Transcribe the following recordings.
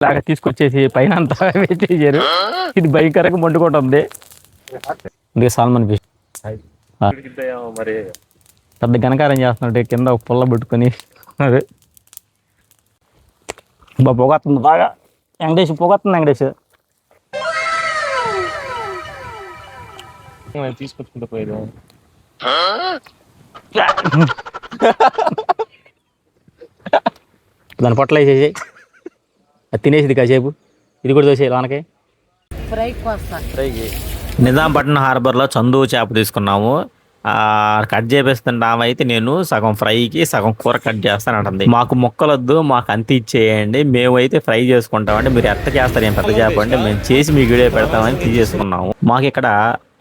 లాగా తీసుకొచ్చేసి పైన అంతా వేసేసారు. ఇది భయంకరంగా మండుకుంటుంది. ఇది సాల్మన్ ఫిష్ మరి పెద్ద ఘనకారం చేస్తున్నట్టు కింద ఒక పుల్ల పెట్టుకొని అదే పొగొస్తుంది బాగా. వెంకటేష్ పొగొస్తుంది. వెంకటేష్ తీసుకొచ్చుకుంటూ పోయేది. దాని పొట్టలు వేసేసి అది తినేసిది కాసేపు. ఇది కూడా దోసేయాలి వానకి ఫ్రైకి. నిజాంపట్నం హార్బర్లో చందు చేప తీసుకున్నాము. కట్ చేపిస్తున్నాము. అయితే నేను సగం ఫ్రైకి సగం కూర కట్ చేస్తానంటుంది. మాకు ముక్కలొద్దు, మాకు అంత ఇచ్చేయండి, మేమైతే ఫ్రై చేసుకుంటామంటే మీరు ఎట్ట చేస్తారు ఏం పెద్ద చేప అంటే మేము చేసి మీకు వీడియో పెడతామని తీసేసుకున్నాము. మాకు ఇక్కడ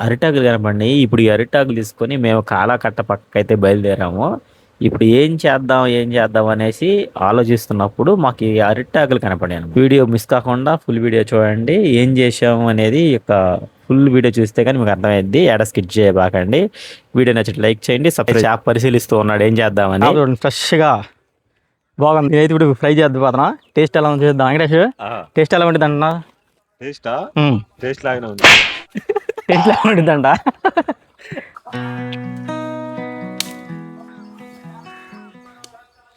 అరిటాకులు కనపడి ఇప్పుడు ఈ అరిటాకులు తీసుకొని మేము కాలాకట్ట పక్కకైతే బయలుదేరాము. ఇప్పుడు ఏం చేద్దాం అనేసి ఆలోచిస్తున్నప్పుడు మాకు ఈ అరిటాకులు కనపడాను. వీడియో మిస్ కాకుండా ఫుల్ వీడియో చూడండి. ఏం చేసాము అనేది ఫుల్ వీడియో చూస్తే కానీ మీకు అర్థమైంది. ఎడ స్కిప్ చేయబాకండి. వీడియో నచ్చితే లైక్ చేయండి. సపరేట్ చేప పరిశీలిస్తూ ఉన్నాడు ఏం చేద్దామని. ఫ్రెష్గా బాగుంది. నేనైతే ఇప్పుడు ఫ్రై చేద్దాం పోతున్నా. టేస్ట్ ఎలా ఉంది చూద్దాం. వెంకటేష్ టేస్ట్ ఎలా ఉంటుంది అంటున్నా? టేస్ట్ లాగానే ఉంది. టేస్ట్ ఎలా ఉంటుందంట.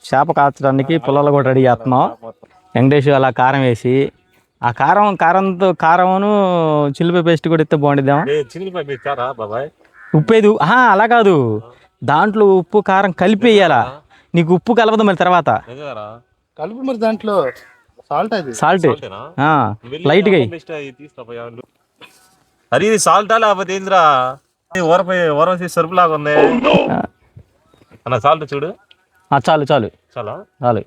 చేప కాల్చడానికి పుల్లలు కూడా రెడీ చేస్తున్నాం. వెంకటేష్ అలా కారం వేసి ఆ కారమును చిల్లిపాయ పేస్ట్ కూడా ఇస్తే బాగుంటుందేమో. ఉప్పు ఏది అలా కాదు, దాంట్లో ఉప్పు కారం కలిపి వేయాలా. నీకు ఉప్పు కలపదు మరి తర్వాత కలిపి మరి దాంట్లో సాల్ట్ లైట్గా. అరే ఇది సాల్టా లేకపోతే ఏంద్రా ఓరం సరుపు లాగా ఉంది అన్న. సాల్ట్ చూడు. చాలు చాలు చాలు.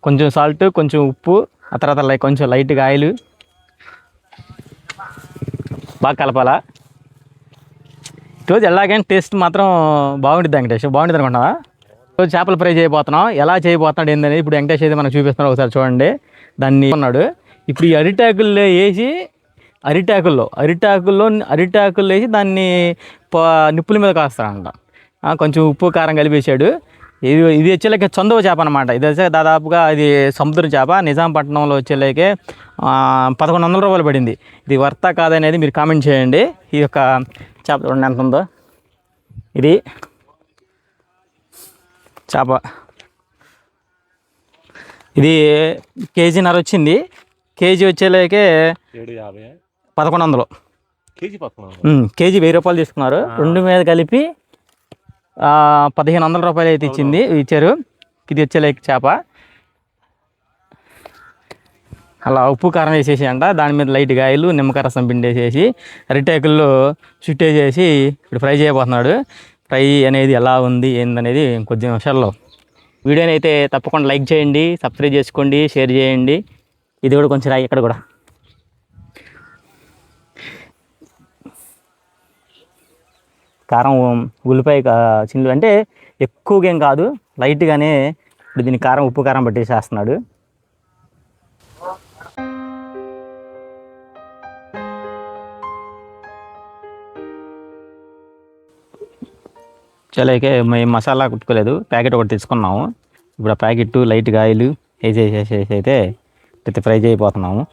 కొంచెం సాల్ట్, కొంచెం ఉప్పు, ఆ తర్వాత కొంచెం లైట్గా ఆయిల్ బాగా కలపాలా. ఈరోజు ఎలాగైనా టేస్ట్ మాత్రం బాగుంటుంది. వెంకటేష్ బాగుంటుంది అనుకుంటున్నావా? రోజు చేపల ఫ్రై చేయబోతున్నాం. ఎలా చేయబోతున్నాడు ఏంటనేది ఇప్పుడు వెంకటేష్ అయితే మనకు చూపిస్తున్నాడు. ఒకసారి చూడండి. దాన్ని ఉన్నాడు ఇప్పుడు ఈ అరిటాకుల్లో వేసి అరిటాకుల్లో వేసి దాన్ని నిప్పుల మీద కాస్తాడంట. కొంచెం ఉప్పు కారం కలిపేసాడు. ఇది వచ్చేలాగే చందువ చేప అనమాట. ఇది వచ్చే దాదాపుగా ఇది సముద్రం చేప. నిజాంపట్నంలో వచ్చేలాగే 1100 రూపాయలు పడింది. ఇది వర్తా కాదనేది మీరు కామెంట్ చేయండి. ఈ యొక్క చేప చూడండి ఎంత ఉందో. ఇది చేప ఇది కేజీన్నర వచ్చింది. కేజీ వచ్చేలాగే 1100. కేజీ 1000 రూపాయలు తీసుకున్నారు. రెండు మీద కలిపి 1500 రూపాయలు అయితే ఇచ్చారు. ఇది వచ్చేలేక చేప అలా ఉప్పు కారం వేసేసి అంట. దాని మీద లైట్గా ఆయిల్, నిమ్మకాయ రసం పిండేసేసి అరిటాకుల్లో చుట్టేసేసి ఇప్పుడు ఫ్రై చేయబోతున్నాడు. ఫ్రై అనేది ఎలా ఉంది ఏందనేది కొద్ది నిమిషాల్లో. వీడియోని అయితే తప్పకుండా లైక్ చేయండి, సబ్స్క్రైబ్ చేసుకోండి, షేర్ చేయండి. ఇది కూడా కొంచెం రాయి ఇక్కడ కూడా. కారం ఉల్లిపాయ చిల్లు అంటే ఎక్కువగా ఏం కాదు, లైట్గానే. ఇప్పుడు దీనికి కారం ఉప్పు కారం పట్టేసేస్తున్నాడు. చలేకే మేము మసాలా కుట్టుకోలేదు, ప్యాకెట్ ఒకటి తెచ్చుకున్నాము. ఇప్పుడు ఆ ప్యాకెట్ లైట్గా ఆయిల్ వేసేసేసి అయితే ఫ్రై చేయబోతున్నాము.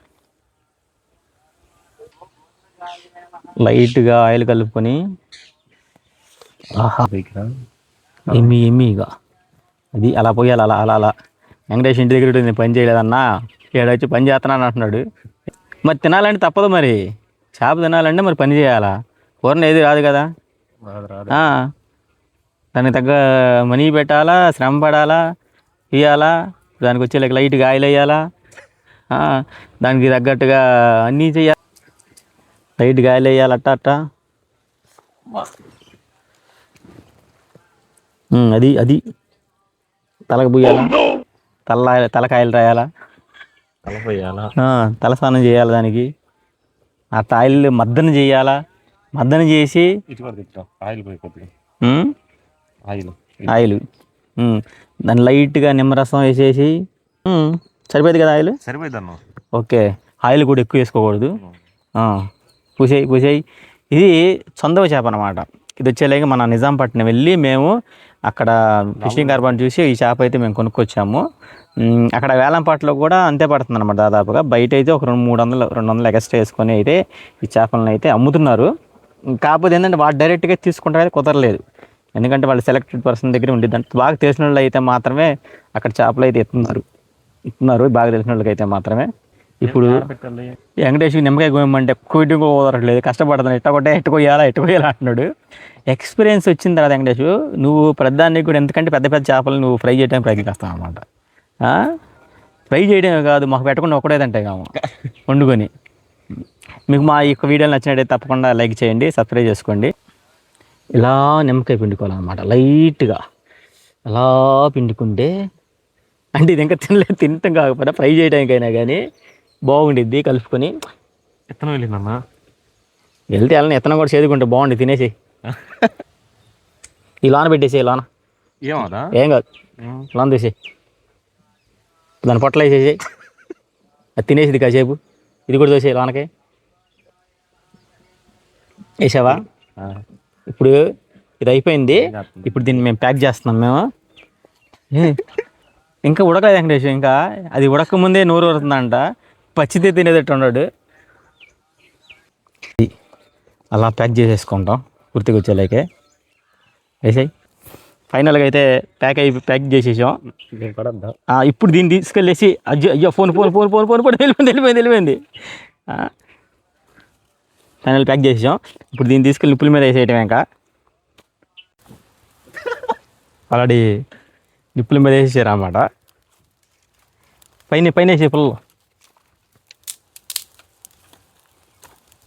లైట్గా ఆయిల్ కలుపుకొని ఎమ్మిగా అది అలా పోయాలి. అలా వెంకటేష్ ఇంటి దగ్గర నేను పని చేయలేదన్నా, ఏడొచ్చి పని చేస్తున్నాను అంటున్నాడు. మరి తినాలంటే తప్పదు. మరి చేప తినాలంటే మరి పని చేయాలా. కూరని ఏది రాదు కదా. దానికి తగ్గ మనీ పెట్టాలా, శ్రమ పడాలా, ఇవ్వాలా. దానికి వచ్చే లైట్గా ఆయిల్ వేయాలా, దానికి తగ్గట్టుగా అన్నీ చెయ్యాలి. లైట్గా ఆయిల్ వేయాలి అట్ట. అది తలకు పోయాలా, తలకాయలు రాయాలా, తల స్నానం చేయాలి. దానికి ఆ ఆయిల్ మద్దన చేయాలా. మద్దన చేసి ఆయిల్ దాన్ని లైట్గా నిమ్మరసం వేసేసి సరిపోయింది కదా. ఆయిల్ సరిపోయింది అన్న. ఓకే. ఆయిల్ కూడా ఎక్కువ వేసుకోకూడదు. పూసేయి. ఇది చందవ చేప అనమాట. ఇది వచ్చేలాగా మన నిజాంపట్నం వెళ్ళి మేము అక్కడ ఫిషింగ్ హార్బర్ చూసి ఈ చేప అయితే మేము కొనుక్కొచ్చాము. అక్కడ వేలంపాట్లో కూడా అంతే పడుతుంది అనమాట దాదాపుగా. బయట అయితే ఒక 200 ఎక్స్ట్రా వేసుకొని అయితే ఈ చేపలను అయితే అమ్ముతున్నారు. కాకపోతే ఏంటంటే వాడు డైరెక్ట్గా తీసుకుంటే కుదరలేదు, ఎందుకంటే వాళ్ళు సెలెక్టెడ్ పర్సన్ దగ్గర ఉండిద్ది. అంటే బాగా తెలిసిన వాళ్ళు అయితే మాత్రమే అక్కడ చేపలు అయితే ఇస్తున్నారు బాగా తెలిసిన వాళ్ళకి అయితే మాత్రమే. ఇప్పుడు వెంకటేష్ నిమ్మకాయ కోయమంటే కొయ్యడం కూడా కుదరట్లేదు, కష్టపడుతున్నాడు. ఎట్టుకోయాలా అంటున్నాడు. ఎక్స్పీరియన్స్ వచ్చిన తర్వాత వెంకటేష్ నువ్వు ప్రధానికి కూడా, ఎందుకంటే పెద్ద పెద్ద చేపలు నువ్వు ఫ్రై చేయడానికి ప్రయత్నిస్తావు అనమాట. ఫ్రై చేయడమే కాదు, మాకు పెట్టకుండా ఒకటేదంటే కాము వండుకొని. మీకు మా ఈ వీడియోలు నచ్చినట్టయితే తప్పకుండా లైక్ చేయండి, సబ్స్క్రైబ్ చేసుకోండి. ఇలా నిమ్మకాయ పిండుకోవాలన్నమాట లైట్గా. అలా పిండుకుంటే అంటే ఇది ఇంకా తినటం కాకపోతే ఫ్రై చేయడానికైనా కానీ బాగుండిద్ది. కలుపుకొని ఎత్తనం వెళ్ళిందన్నా, వెళ్తే వెళ్ళని ఎత్తనం కూడా చేదుకుంటే బాగుండి తినేసి. ఈ లోన పెట్టేసి లోన ఏమదా ఏం కాదు, లోన తీసేయి, దాని పొట్టలు వేసేసి అది తినేసిది కాసేపు. ఇది కూడా చూసే లోనకి వేసావా. ఇప్పుడు ఇది అయిపోయింది. ఇప్పుడు దీన్ని మేము ప్యాక్ చేస్తున్నాం. మేము ఇంకా ఉడకలేదు వెంకటేష్, ఇంకా అది ఉడక ముందే నోరు ఊరుతుందంట. పచ్చితే తినేటట్టు ఉన్నాడు. అలా ప్యాక్ చేసేసుకుంటాం పూర్తిగా వచ్చేలాకే. వేసాయి ఫైనల్గా అయితే ప్యాక్ చేసేసాం. ఇప్పుడు దీన్ని తీసుకెళ్ళేసి అయ్యో ఫోన్ వెళ్ళిపోయింది. ఫైనల్ ప్యాక్ చేసేసాం. ఇప్పుడు దీన్ని తీసుకెళ్ళి నిప్పుల మీద వేసేయటం. ఇంకా ఆల్రెడీ నిప్పుల మీద వేసేసారు అన్నమాట. పైన వేసే పుల్లలు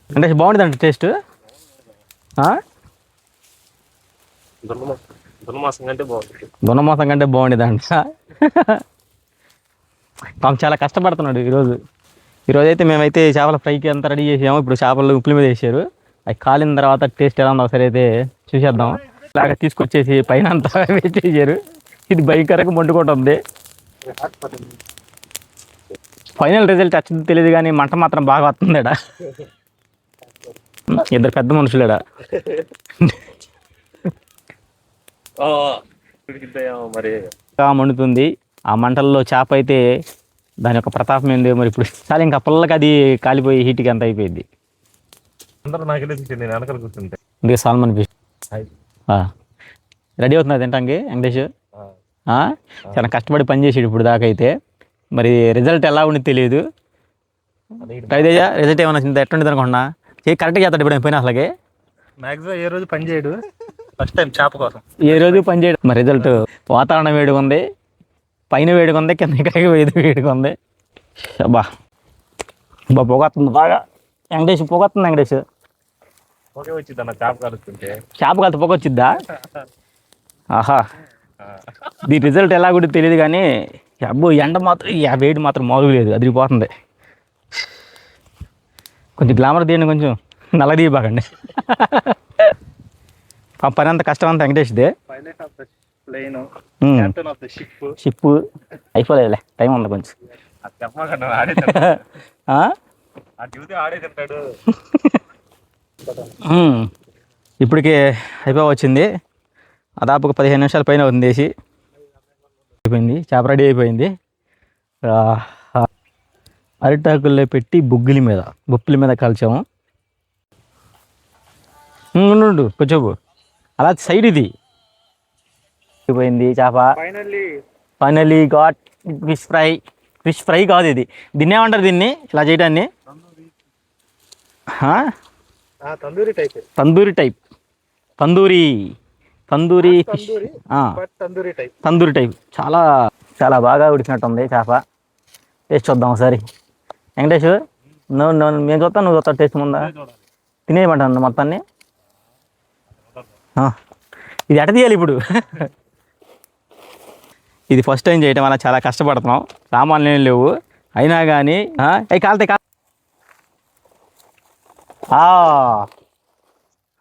అంటే బాగుంటుందంట టేస్ట్. దున్నమాసం కంటే బాగుండేదంట. పాపం చాలా కష్టపడుతున్నాడు ఈరోజు అయితే. మేమైతే చేపల ఫ్రైకి అంతా రెడీ చేసాము. ఇప్పుడు చేపలు ఉప్పుల మీద వేసారు. అవి కాలిన తర్వాత టేస్ట్ ఎలా ఉందో ఒకసారి అయితే చూసేద్దాం. ఇలాగ తీసుకొచ్చేసి పైన అంతా వేసేసారు. ఇది భయంకరంగా మండుకుంటుంది. ఫైనల్ రిజల్ట్ వచ్చింది తెలియదు కానీ మంట మాత్రం బాగా వస్తుందట. ఇద్దరు పెద్ద మనుషులేడా. మండుతుంది. ఆ మంటల్లో చేప అయితే దాని యొక్క ప్రతాపం ఏంది మరి. ఇప్పుడు చాలా ఇంకా పుల్లకి అది కాలిపోయి హీట్కి అంత అయిపోయింది. ఇందుకే సాల్మన్ ఫిష్ రెడీ అవుతుంది తింటానికి వెంకటేష్. చాలా కష్టపడి పని చేసాడు ఇప్పుడు దాకా అయితే. మరి రిజల్ట్ ఎలా ఉండి తెలియదు. రవితేజ రిజల్ట్ ఏమైనా వచ్చింది ఎట్లుంటుంది అనుకున్నా. కరెక్ట్గా చేస్తాడు ఇప్పుడు పోయినా అసలుకి. మ్యాక్సిమం ఏ రోజు పని చేయడు, ఫస్ట్ టైం చేప కోసం ఏ రోజు పని చేయడు. మరి రిజల్ట్ వాతావరణం వేడిగా ఉంది, పైన వేడిగా ఉంది, కింద వేడిగా ఉంది. బా పొగొస్తుంది బాగా వెంకటేష్, పొగొస్తుంది వెంకటేష్. ఓకే వచ్చింది అన్న చేప కాలుస్తుంటే. చేప కాలితే పొగ వచ్చిద్దా? ఆహా, దీని రిజల్ట్ ఎలా కూడా తెలియదు కానీ అబ్బో ఎండ మాత్రం వేడి మాత్రం మామూలుగా లేదు, అదిరిపోతుంది. కొంచెం గ్లామర్ తీయండి, కొంచెం నల్ల తీయబాకండి. పని అంత కష్టం అంతా వెంకటేష్దే. షిప్ అయిపోలేదులే, టైం ఉంది కొంచెం. ఇప్పటికే అయిపోవచ్చింది. దాదాపుగా 15 నిమిషాల పైన అవుతుంది వేసి. అయిపోయింది, చేప రెడీ అయిపోయింది. అరిటాకుల్లో పెట్టి బొప్పుల మీద కాల్చాము. ఉండు కొంచెం అలా సైడ్ ఇది అయిపోయింది చేప. ఫైనల్లీ గాట్ ఫిష్ ఫ్రై కాదు ఇది. దీన్ని ఏమంటారు, దీన్ని ఇలా చేయడాన్ని? Tandoori type fish. Tandoori type చాలా చాలా బాగా ఉడికినట్టుంది చేప. టేస్ట్ చూద్దాం ఒకసారి. వెంకటేష్ మేము చూస్తాను, నువ్వు చూస్తావు. టేస్ట్ ముందా తినేయమంటాను మొత్తాన్ని. ఇది ఎట తీయాలి ఇప్పుడు? ఇది ఫస్ట్ టైం చేయటం వల్ల చాలా కష్టపడుతున్నాం. సామాన్లు ఏం లేవు అయినా కానీ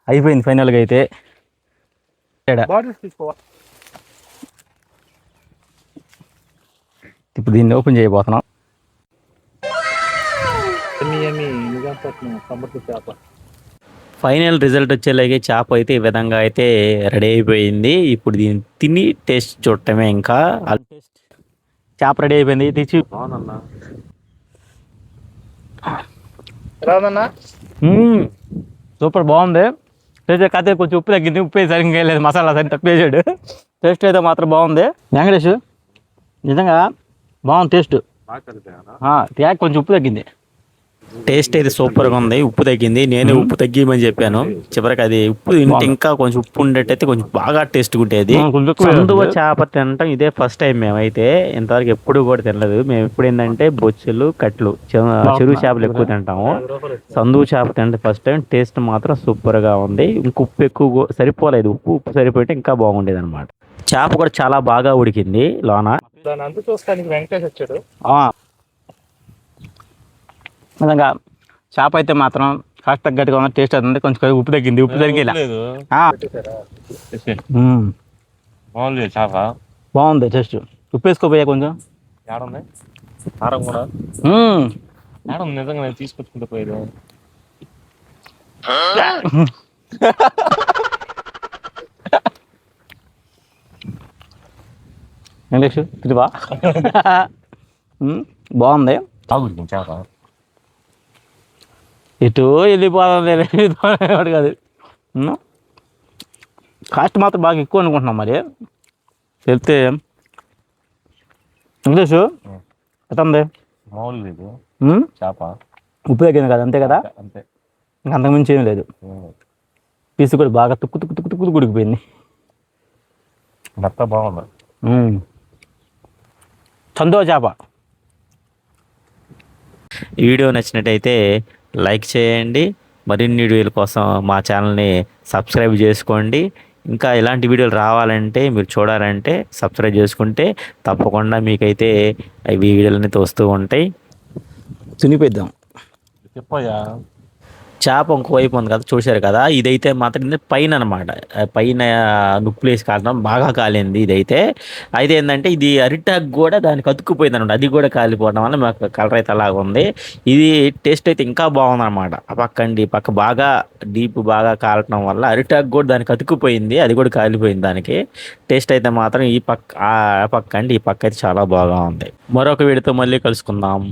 అయిపోయింది ఫైనల్గా అయితే. ఇప్పుడు దీన్ని ఓపెన్ చేయబోతున్నాం. ఫైనల్ రిజల్ట్ వచ్చేలాగే చేప అయితే ఈ విధంగా అయితే రెడీ అయిపోయింది. ఇప్పుడు దీన్ని తిని టేస్ట్ చూడటమే ఇంకా. చేప రెడీ అయిపోయింది, తెచ్చి బాగుందన్నా. సూపర్ బాగుంది. టేస్ట్ కాకపోతే కొంచెం ఉప్పు తగ్గింది, ఉప్పు సరిగ్గా లేదు, మసాలా సరి తక్కువ వేసాడు. టేస్ట్ అయితే మాత్రం బాగుంది. వెంకటేష్ నిజంగా బాగుంది టేస్ట్. కొంచెం ఉప్పు తగ్గింది. టేస్ట్ అయితే సూపర్గా ఉంది. ఉప్పు తగ్గింది, నేను ఉప్పు తగ్గిమని చెప్పాను. చివరికి అది ఉప్పు తింటే ఇంకా కొంచెం ఉప్పు ఉండేటైతే కొంచెం బాగా టేస్ట్ ఉండేది. చందువ చేప తినటం ఇదే ఫస్ట్ టైం మేమైతే. ఇంతవరకు ఎప్పుడు కూడా తినలేదు. మేము ఎప్పుడు ఏంటంటే బొచ్చులు, కట్లు, చెరువు చేపలు ఎక్కువ తింటాము. చందువ చేప తింటే ఫస్ట్ టైం. టేస్ట్ మాత్రం సూపర్గా ఉంది. ఇంక ఉప్పు ఎక్కువ సరిపోలేదు, ఉప్పు సరిపోతే ఇంకా బాగుండేది అనమాట. చేప కూడా చాలా బాగా ఉడికింది లోన. వెంకటేష్ వచ్చాడు. నిజంగా చేప అయితే మాత్రం కాస్త తగ్గట్టుగా ఉన్న టేస్ట్ అవుతుంది. కొంచెం ఉప్పు తగ్గింది, ఉప్పు తగ్గిలా చేప బాగుంది టేస్ట్. ఉప్పు వేసుకోపోయా కొంచెం. ఏడుంది కారం కూడా. మేడం నిజంగా నేను తీసుకొచ్చుకుంటే పోయేది. తిరువా బాగుంది. బాగుంది చేప. ఇటు వెళ్ళిపోదాం కాదు. కాస్ట్ మాత్రం బాగా ఎక్కువ అనుకుంటున్నాం. మరి వెళ్తే ఇంగ్లీషు ఎట్లా ఉంది? మామూలు లేదు చేప. ఉప్పు తగ్గింది కదా, అంతే కదా, అంతే. ఇంకా అంతకుమించి ఏం లేదు. పీసు కూడా బాగా తుక్కు తుక్కు తుక్కు తుక్కు ఉడికిపోయింది. మెత్త బాగుంది. చందో చేప. ఈ వీడియో నచ్చినట్టయితే లైక్ చేయండి. మరిన్ని వీడియోల కోసం మా ఛానల్ని సబ్స్క్రైబ్ చేసుకోండి. ఇంకా ఇలాంటి వీడియోలు రావాలంటే, మీరు చూడాలంటే సబ్స్క్రైబ్ చేసుకుంటే తప్పకుండా మీకైతే ఈ వీడియోలన్నీ వస్తూ ఉంటాయి. తినిపిద్దాం. చెప్పయ్యా. చేప ఇంకోవైపు ఉంది కదా, చూశారు కదా. ఇదైతే మాత్రం పైన అనమాట, పైన నుప్పులేసి కాలడం బాగా కాలింది ఇదైతే. అయితే ఏంటంటే ఇది అరిటాకు కూడా దానికి అతుక్కుపోయింది అనమాట. అది కూడా కాలిపోవడం వల్ల మాకు కలర్ అయితే అలాగ ఉంది. ఇది టేస్ట్ అయితే ఇంకా బాగుందన్నమాట. ఆ పక్క అండి, పక్క బాగా డీప్ బాగా కాలటం వల్ల అరిటాకు కూడా దానికి అతుక్కుపోయింది, అది కూడా కాలిపోయింది దానికి. టేస్ట్ అయితే మాత్రం ఈ పక్క ఆ పక్క అండి, ఈ పక్క అయితే చాలా బాగా ఉంది. మరొక వీడియోతో మళ్ళీ కలుసుకుందాం.